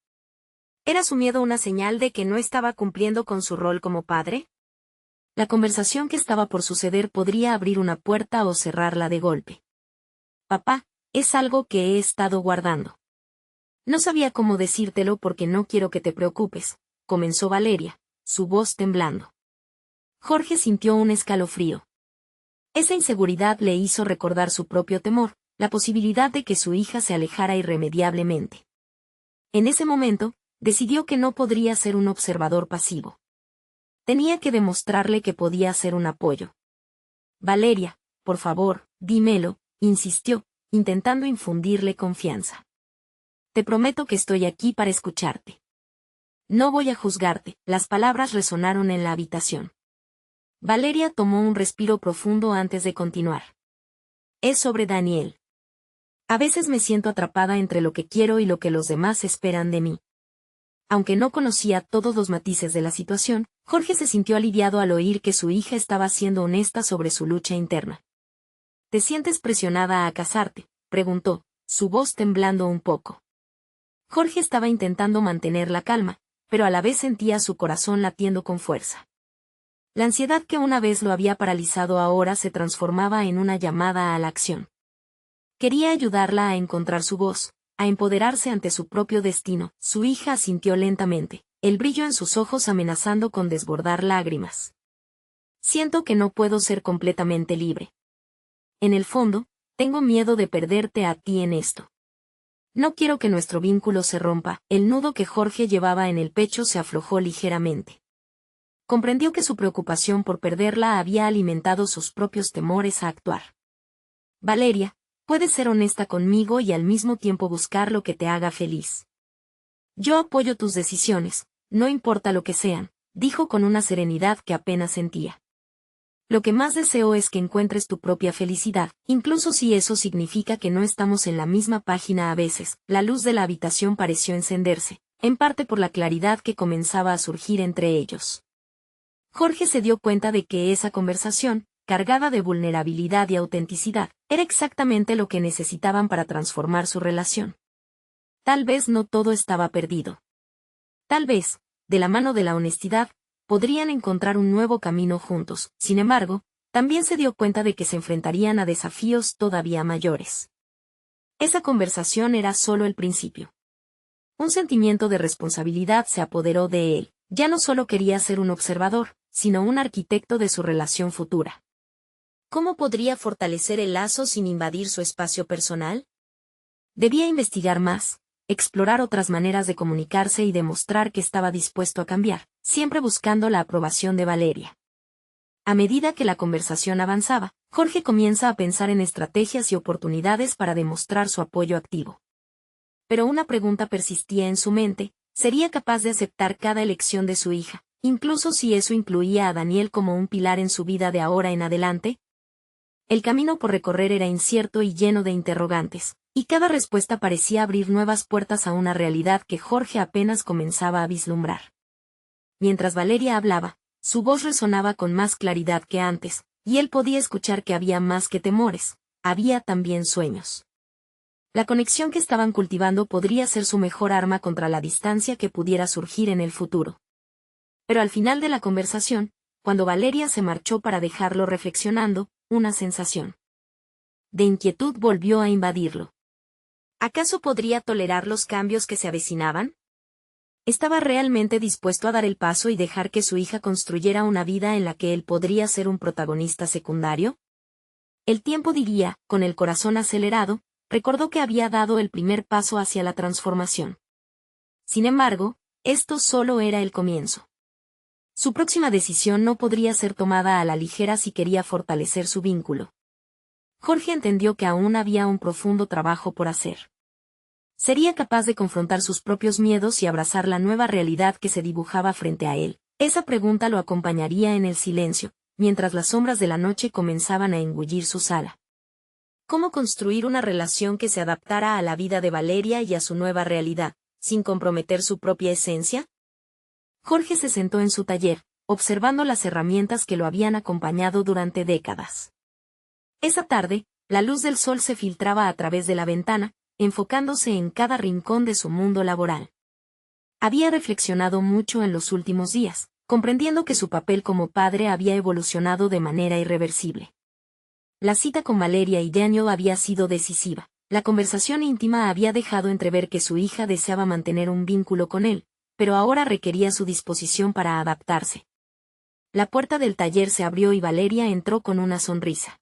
¿Era su miedo una señal de que no estaba cumpliendo con su rol como padre? La conversación que estaba por suceder podría abrir una puerta o cerrarla de golpe. Papá, es algo que he estado guardando. No sabía cómo decírtelo porque no quiero que te preocupes, comenzó Valeria, su voz temblando. Jorge sintió un escalofrío. Esa inseguridad le hizo recordar su propio temor, la posibilidad de que su hija se alejara irremediablemente. En ese momento, decidió que no podría ser un observador pasivo. Tenía que demostrarle que podía ser un apoyo. Valeria, por favor, dímelo, insistió, intentando infundirle confianza. Te prometo que estoy aquí para escucharte. No voy a juzgarte. Las palabras resonaron en la habitación. Valeria tomó un respiro profundo antes de continuar. Es sobre Daniel. A veces me siento atrapada entre lo que quiero y lo que los demás esperan de mí. Aunque no conocía todos los matices de la situación, Jorge se sintió aliviado al oír que su hija estaba siendo honesta sobre su lucha interna. ¿Te sientes presionada a casarte?, preguntó, su voz temblando un poco. Jorge estaba intentando mantener la calma, pero a la vez sentía su corazón latiendo con fuerza. La ansiedad que una vez lo había paralizado ahora se transformaba en una llamada a la acción. Quería ayudarla a encontrar su voz, a empoderarse ante su propio destino. Su hija asintió lentamente, el brillo en sus ojos amenazando con desbordar lágrimas. Siento que no puedo ser completamente libre. En el fondo, tengo miedo de perderte a ti en esto. No quiero que nuestro vínculo se rompa. El nudo que Jorge llevaba en el pecho se aflojó ligeramente. Comprendió que su preocupación por perderla había alimentado sus propios temores a actuar. Valeria, puedes ser honesta conmigo y al mismo tiempo buscar lo que te haga feliz. Yo apoyo tus decisiones, no importa lo que sean, dijo con una serenidad que apenas sentía. Lo que más deseo es que encuentres tu propia felicidad, incluso si eso significa que no estamos en la misma página a veces. La luz de la habitación pareció encenderse, en parte por la claridad que comenzaba a surgir entre ellos. Jorge se dio cuenta de que esa conversación, cargada de vulnerabilidad y autenticidad, era exactamente lo que necesitaban para transformar su relación. Tal vez no todo estaba perdido. Tal vez, de la mano de la honestidad, podrían encontrar un nuevo camino juntos. Sin embargo, también se dio cuenta de que se enfrentarían a desafíos todavía mayores. Esa conversación era solo el principio. Un sentimiento de responsabilidad se apoderó de él. Ya no solo quería ser un observador, sino un arquitecto de su relación futura. ¿Cómo podría fortalecer el lazo sin invadir su espacio personal? Debía investigar más, explorar otras maneras de comunicarse y demostrar que estaba dispuesto a cambiar, siempre buscando la aprobación de Valeria. A medida que la conversación avanzaba, Jorge comienza a pensar en estrategias y oportunidades para demostrar su apoyo activo. Pero una pregunta persistía en su mente: ¿sería capaz de aceptar cada elección de su hija, incluso si eso incluía a Daniel como un pilar en su vida de ahora en adelante? El camino por recorrer era incierto y lleno de interrogantes, y cada respuesta parecía abrir nuevas puertas a una realidad que Jorge apenas comenzaba a vislumbrar. Mientras Valeria hablaba, su voz resonaba con más claridad que antes, y él podía escuchar que había más que temores, había también sueños. La conexión que estaban cultivando podría ser su mejor arma contra la distancia que pudiera surgir en el futuro. Pero al final de la conversación, cuando Valeria se marchó para dejarlo reflexionando, una sensación de inquietud volvió a invadirlo. ¿Acaso podría tolerar los cambios que se avecinaban? ¿Estaba realmente dispuesto a dar el paso y dejar que su hija construyera una vida en la que él podría ser un protagonista secundario? El tiempo diría, con el corazón acelerado, recordó que había dado el primer paso hacia la transformación. Sin embargo, esto solo era el comienzo. Su próxima decisión no podría ser tomada a la ligera si quería fortalecer su vínculo. Jorge entendió que aún había un profundo trabajo por hacer. ¿Sería capaz de confrontar sus propios miedos y abrazar la nueva realidad que se dibujaba frente a él? Esa pregunta lo acompañaría en el silencio, mientras las sombras de la noche comenzaban a engullir su sala. ¿Cómo construir una relación que se adaptara a la vida de Valeria y a su nueva realidad, sin comprometer su propia esencia? Jorge se sentó en su taller, observando las herramientas que lo habían acompañado durante décadas. Esa tarde, la luz del sol se filtraba a través de la ventana, enfocándose en cada rincón de su mundo laboral. Había reflexionado mucho en los últimos días, comprendiendo que su papel como padre había evolucionado de manera irreversible. La cita con Valeria y Daniel había sido decisiva. La conversación íntima había dejado entrever que su hija deseaba mantener un vínculo con él, pero ahora requería su disposición para adaptarse. La puerta del taller se abrió y Valeria entró con una sonrisa.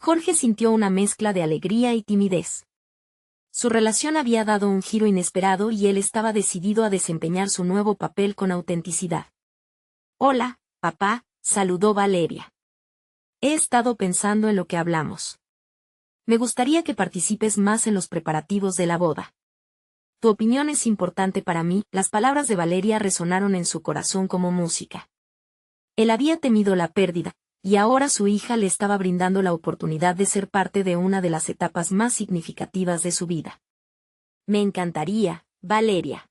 Jorge sintió una mezcla de alegría y timidez. Su relación había dado un giro inesperado y él estaba decidido a desempeñar su nuevo papel con autenticidad. «Hola, papá», saludó Valeria. «He estado pensando en lo que hablamos. Me gustaría que participes más en los preparativos de la boda. Tu opinión es importante para mí». Las palabras de Valeria resonaron en su corazón como música. Él había temido la pérdida, y ahora su hija le estaba brindando la oportunidad de ser parte de una de las etapas más significativas de su vida. «Me encantaría, Valeria.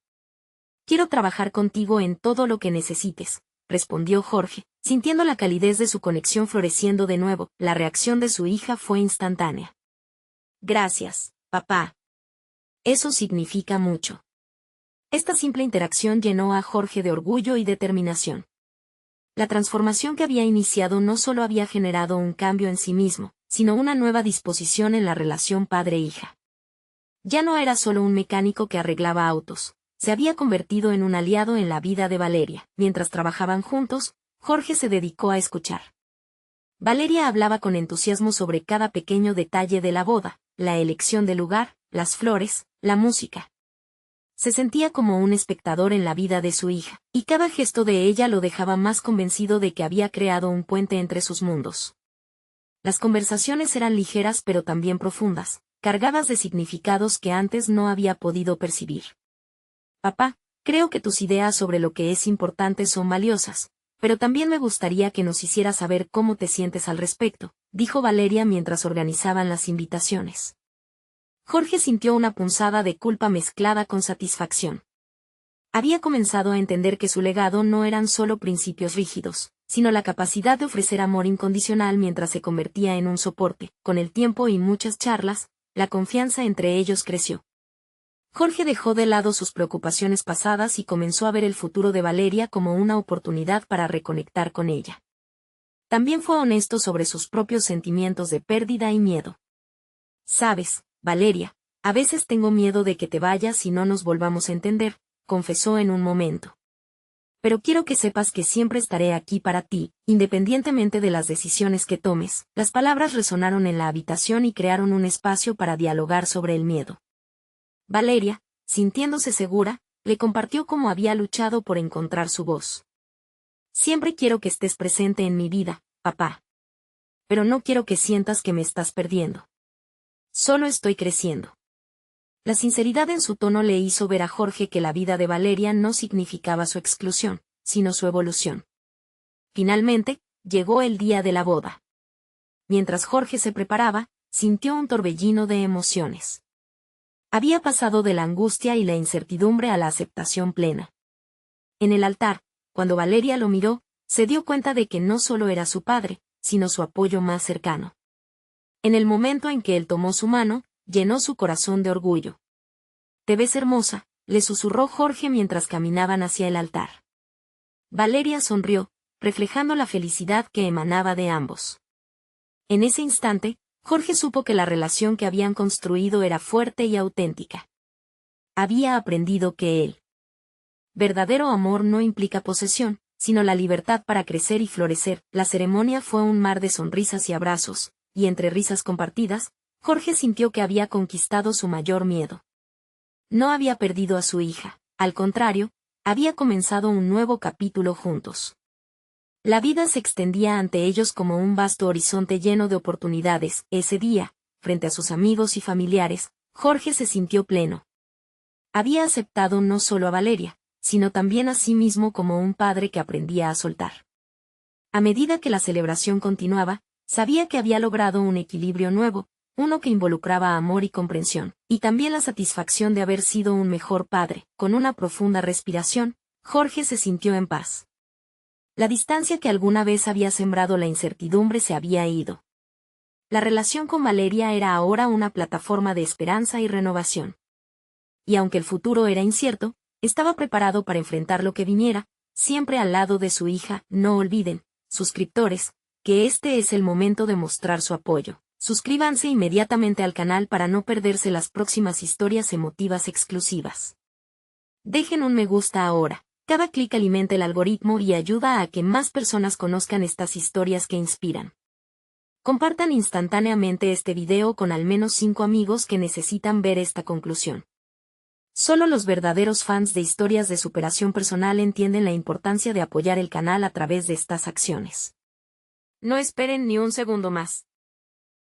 Quiero trabajar contigo en todo lo que necesites», respondió Jorge, sintiendo la calidez de su conexión floreciendo de nuevo. La reacción de su hija fue instantánea. «Gracias, papá. Eso significa mucho». Esta simple interacción llenó a Jorge de orgullo y determinación. La transformación que había iniciado no solo había generado un cambio en sí mismo, sino una nueva disposición en la relación padre-hija. Ya no era solo un mecánico que arreglaba autos, se había convertido en un aliado en la vida de Valeria. Mientras trabajaban juntos, Jorge se dedicó a escuchar. Valeria hablaba con entusiasmo sobre cada pequeño detalle de la boda, la elección del lugar, las flores, la música. Se sentía como un espectador en la vida de su hija, y cada gesto de ella lo dejaba más convencido de que había creado un puente entre sus mundos. Las conversaciones eran ligeras pero también profundas, cargadas de significados que antes no había podido percibir. «Papá, creo que tus ideas sobre lo que es importante son valiosas, pero también me gustaría que nos hicieras saber cómo te sientes al respecto», dijo Valeria mientras organizaban las invitaciones. Jorge sintió una punzada de culpa mezclada con satisfacción. Había comenzado a entender que su legado no eran solo principios rígidos, sino la capacidad de ofrecer amor incondicional mientras se convertía en un soporte. Con el tiempo y muchas charlas, la confianza entre ellos creció. Jorge dejó de lado sus preocupaciones pasadas y comenzó a ver el futuro de Valeria como una oportunidad para reconectar con ella. También fue honesto sobre sus propios sentimientos de pérdida y miedo. «Sabes, Valeria, a veces tengo miedo de que te vayas y no nos volvamos a entender», confesó en un momento. «Pero quiero que sepas que siempre estaré aquí para ti, independientemente de las decisiones que tomes». Las palabras resonaron en la habitación y crearon un espacio para dialogar sobre el miedo. Valeria, sintiéndose segura, le compartió cómo había luchado por encontrar su voz. «Siempre quiero que estés presente en mi vida, papá. Pero no quiero que sientas que me estás perdiendo. Solo estoy creciendo». La sinceridad en su tono le hizo ver a Jorge que la vida de Valeria no significaba su exclusión, sino su evolución. Finalmente, llegó el día de la boda. Mientras Jorge se preparaba, sintió un torbellino de emociones. Había pasado de la angustia y la incertidumbre a la aceptación plena. En el altar, cuando Valeria lo miró, se dio cuenta de que no solo era su padre, sino su apoyo más cercano. En el momento en que él tomó su mano, llenó su corazón de orgullo. «Te ves hermosa», le susurró Jorge mientras caminaban hacia el altar. Valeria sonrió, reflejando la felicidad que emanaba de ambos. En ese instante, Jorge supo que la relación que habían construido era fuerte y auténtica. Había aprendido que el verdadero amor no implica posesión, sino la libertad para crecer y florecer. La ceremonia fue un mar de sonrisas y abrazos, y entre risas compartidas, Jorge sintió que había conquistado su mayor miedo. No había perdido a su hija, al contrario, había comenzado un nuevo capítulo juntos. La vida se extendía ante ellos como un vasto horizonte lleno de oportunidades. Ese día, frente a sus amigos y familiares, Jorge se sintió pleno. Había aceptado no solo a Valeria, sino también a sí mismo como un padre que aprendía a soltar. A medida que la celebración continuaba, sabía que había logrado un equilibrio nuevo, uno que involucraba amor y comprensión, y también la satisfacción de haber sido un mejor padre. Con una profunda respiración, Jorge se sintió en paz. La distancia que alguna vez había sembrado la incertidumbre se había ido. La relación con Valeria era ahora una plataforma de esperanza y renovación. Y aunque el futuro era incierto, estaba preparado para enfrentar lo que viniera, siempre al lado de su hija. No olviden, suscriptores, que este es el momento de mostrar su apoyo. Suscríbanse inmediatamente al canal para no perderse las próximas historias emotivas exclusivas. Dejen un me gusta ahora. Cada clic alimenta el algoritmo y ayuda a que más personas conozcan estas historias que inspiran. Compartan instantáneamente este video con al menos 5 amigos que necesitan ver esta conclusión. Solo los verdaderos fans de historias de superación personal entienden la importancia de apoyar el canal a través de estas acciones. No esperen ni un segundo más.